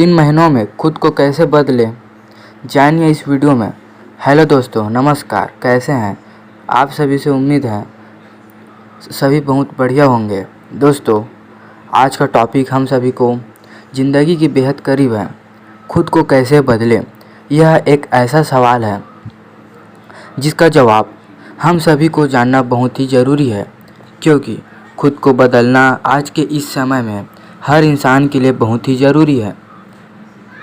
3 महीनों में खुद को कैसे बदलें, जानिए इस वीडियो में। हेलो दोस्तों, नमस्कार। कैसे हैं आप सभी? से उम्मीद है सभी बहुत बढ़िया होंगे। दोस्तों, आज का टॉपिक हम सभी को ज़िंदगी के बेहद करीब है। खुद को कैसे बदलें, यह एक ऐसा सवाल है जिसका जवाब हम सभी को जानना बहुत ही ज़रूरी है, क्योंकि खुद को बदलना आज के इस समय में हर इंसान के लिए बहुत ही ज़रूरी है।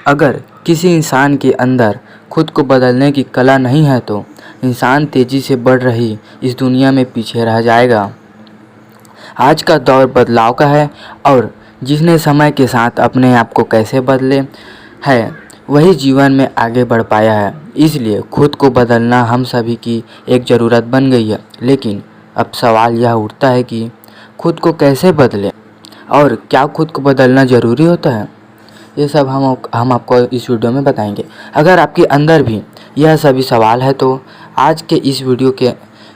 अगर किसी इंसान के अंदर खुद को बदलने की कला नहीं है तो इंसान तेज़ी से बढ़ रही इस दुनिया में पीछे रह जाएगा। आज का दौर बदलाव का है और जिसने समय के साथ अपने आप को कैसे बदले है वही जीवन में आगे बढ़ पाया है। इसलिए खुद को बदलना हम सभी की एक ज़रूरत बन गई है। लेकिन अब सवाल यह उठता है कि खुद को कैसे बदलें और क्या खुद को बदलना ज़रूरी होता है। ये सब हम आपको इस वीडियो में बताएंगे। अगर आपके अंदर भी यह सभी सवाल है तो आज के इस वीडियो के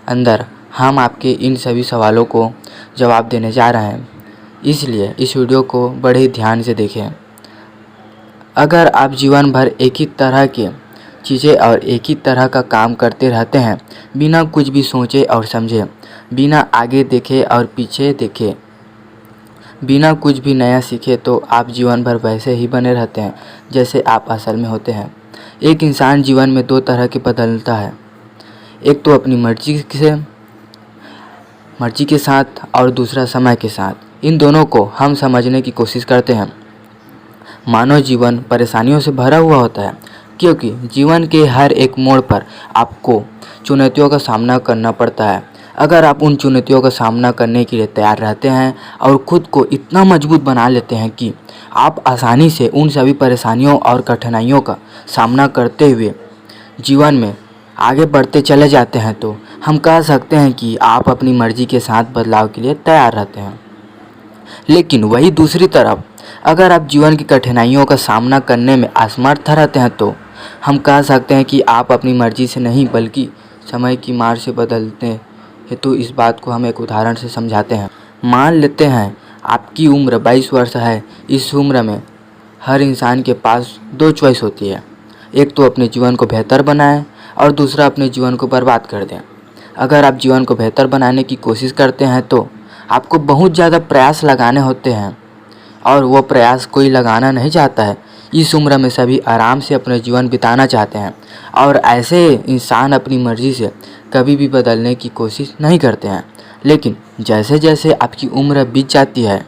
अंदर हम आपके इन सभी सवालों को जवाब देने जा रहे हैं। इसलिए इस वीडियो को बड़े ध्यान से देखें। अगर आप जीवन भर एक ही तरह के चीज़ें और एक ही तरह का काम करते रहते हैं, बिना कुछ भी सोचे और समझे, बिना आगे देखे और पीछे देखे, बिना कुछ भी नया सीखे, तो आप जीवन भर वैसे ही बने रहते हैं जैसे आप असल में होते हैं। एक इंसान जीवन में 2 तरह के बदलता है, एक तो अपनी मर्जी के साथ और दूसरा समय के साथ। इन दोनों को हम समझने की कोशिश करते हैं। मानव जीवन परेशानियों से भरा हुआ होता है, क्योंकि जीवन के हर एक मोड़ पर आपको चुनौतियों का सामना करना पड़ता है। अगर आप उन चुनौतियों का सामना करने के लिए तैयार रहते हैं और खुद को इतना मजबूत बना लेते हैं कि आप आसानी से उन सभी परेशानियों और कठिनाइयों का सामना करते हुए जीवन में आगे बढ़ते चले जाते हैं, तो हम कह सकते हैं कि आप अपनी मर्जी के साथ बदलाव के लिए तैयार रहते हैं। लेकिन वही दूसरी तरफ, अगर आप जीवन की कठिनाइयों का सामना करने में असमर्थ रहते हैं तो हम कह सकते हैं कि आप अपनी मर्जी से नहीं बल्कि समय की मार से बदलते हैं। तो इस बात को हम एक उदाहरण से समझाते हैं। मान लेते हैं आपकी उम्र 22 वर्ष है। इस उम्र में हर इंसान के पास 2 चॉइस होती है, एक तो अपने जीवन को बेहतर बनाएं और दूसरा अपने जीवन को बर्बाद कर दें। अगर आप जीवन को बेहतर बनाने की कोशिश करते हैं तो आपको बहुत ज़्यादा प्रयास लगाने होते हैं, और वो प्रयास कोई लगाना नहीं चाहता है। इस उम्र में सभी आराम से अपना जीवन बिताना चाहते हैं और ऐसे इंसान अपनी मर्ज़ी से कभी भी बदलने की कोशिश नहीं करते हैं। लेकिन जैसे जैसे आपकी उम्र बीत जाती है,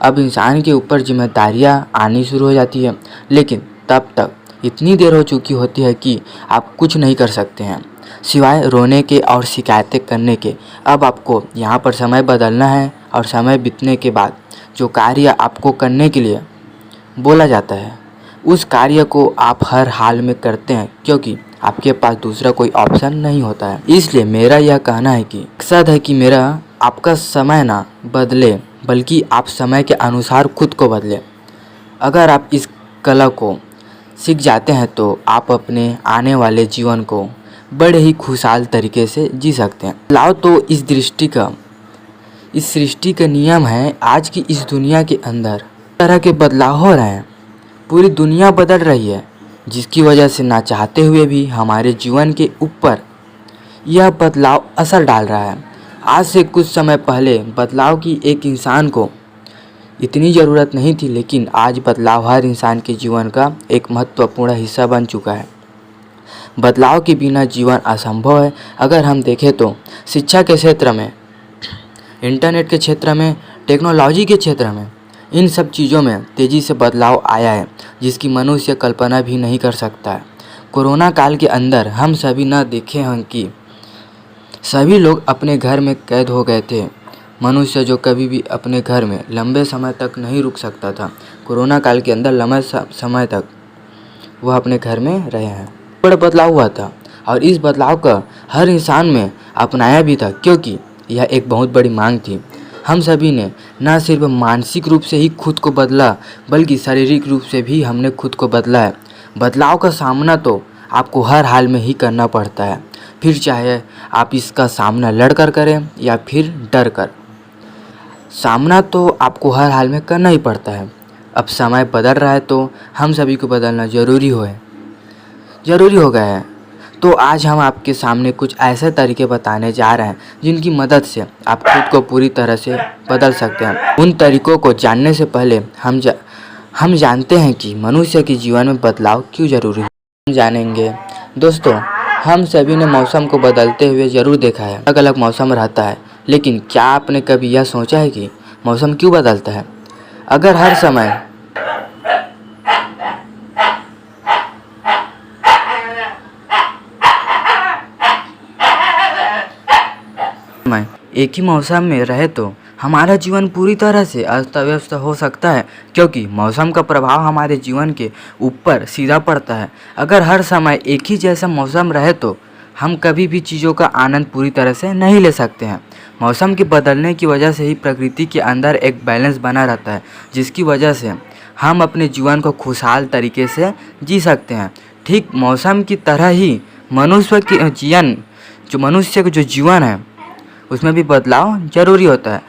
अब इंसान के ऊपर जिम्मेदारियां आनी शुरू हो जाती है। लेकिन तब तक इतनी देर हो चुकी होती है कि आप कुछ नहीं कर सकते हैं सिवाय रोने के और शिकायतें करने के। अब आपको यहाँ पर समय बदलना है और समय बीतने के बाद जो कार्य आपको करने के लिए बोला जाता है उस कार्य को आप हर हाल में करते हैं, क्योंकि आपके पास दूसरा कोई ऑप्शन नहीं होता है। इसलिए मेरा यह कहना है कि मकसद है कि आपका समय ना बदले बल्कि आप समय के अनुसार खुद को बदलें। अगर आप इस कला को सीख जाते हैं तो आप अपने आने वाले जीवन को बड़े ही खुशहाल तरीके से जी सकते हैं। बदलाव तो इस सृष्टि का नियम है। आज की इस दुनिया के अंदर तरह के बदलाव हो रहे हैं। पूरी दुनिया बदल रही है, जिसकी वजह से ना चाहते हुए भी हमारे जीवन के ऊपर यह बदलाव असर डाल रहा है। आज से कुछ समय पहले बदलाव की एक इंसान को इतनी ज़रूरत नहीं थी, लेकिन आज बदलाव हर इंसान के जीवन का एक महत्वपूर्ण हिस्सा बन चुका है। बदलाव के बिना जीवन असंभव है। अगर हम देखें तो शिक्षा के क्षेत्र में, इंटरनेट के क्षेत्र में, टेक्नोलॉजी के क्षेत्र में, इन सब चीज़ों में तेज़ी से बदलाव आया है जिसकी मनुष्य कल्पना भी नहीं कर सकता है। कोरोना काल के अंदर हम सभी न देखे हैं कि सभी लोग अपने घर में कैद हो गए थे। मनुष्य जो कभी भी अपने घर में लंबे समय तक नहीं रुक सकता था, कोरोना काल के अंदर लंबे समय तक वह अपने घर में रहे हैं। बड़ा बदलाव हुआ था और इस बदलाव का हर इंसान में अपनाया भी था, क्योंकि यह एक बहुत बड़ी मांग थी। हम सभी ने न सिर्फ मानसिक रूप से ही खुद को बदला बल्कि शारीरिक रूप से भी हमने खुद को बदला है। बदलाव का सामना तो आपको हर हाल में ही करना पड़ता है, फिर चाहे आप इसका सामना लड़कर करें या फिर डर कर। सामना तो आपको हर हाल में करना ही पड़ता है। अब समय बदल रहा है तो हम सभी को बदलना ज़रूरी हो गया है। तो आज हम आपके सामने कुछ ऐसे तरीके बताने जा रहे हैं जिनकी मदद से आप खुद को पूरी तरह से बदल सकते हैं। उन तरीकों को जानने से पहले हम जानते हैं कि मनुष्य के जीवन में बदलाव क्यों ज़रूरी है। हम जानेंगे। दोस्तों, हम सभी ने मौसम को बदलते हुए ज़रूर देखा है। अलग अलग मौसम रहता है, लेकिन क्या आपने कभी यह सोचा है कि मौसम क्यों बदलता है? अगर हर समय एक ही मौसम में रहे तो हमारा जीवन पूरी तरह से अस्त व्यस्त हो सकता है, क्योंकि मौसम का प्रभाव हमारे जीवन के ऊपर सीधा पड़ता है। अगर हर समय एक ही जैसा मौसम रहे तो हम कभी भी चीज़ों का आनंद पूरी तरह से नहीं ले सकते हैं। मौसम के बदलने की वजह से ही प्रकृति के अंदर एक बैलेंस बना रहता है, जिसकी वजह से हम अपने जीवन को खुशहाल तरीके से जी सकते हैं। ठीक मौसम की तरह ही मनुष्य का जो जीवन है उसमें भी बदलाव ज़रूरी होता है।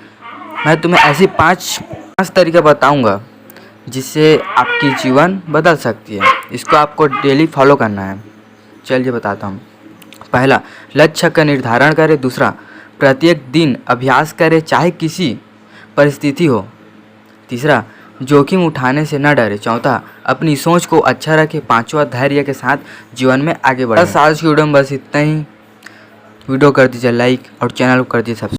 मैं तुम्हें ऐसी पाँच तरीके बताऊंगा जिससे आपकी जीवन बदल सकती है। इसको आपको डेली फॉलो करना है। चलिए बताता हूँ। पहला, लक्ष्य का निर्धारण करें। दूसरा, प्रत्येक दिन अभ्यास करें चाहे किसी परिस्थिति हो। तीसरा, जोखिम उठाने से न डरे। चौथा, अपनी सोच को अच्छा रखें। पांचवा, धैर्य के साथ जीवन में आगे बढ़ें। बस आज की वीडियो में बस इतना ही। वीडियो कर दीजिए लाइक और चैनल को कर दीजिए सब्सक्राइब।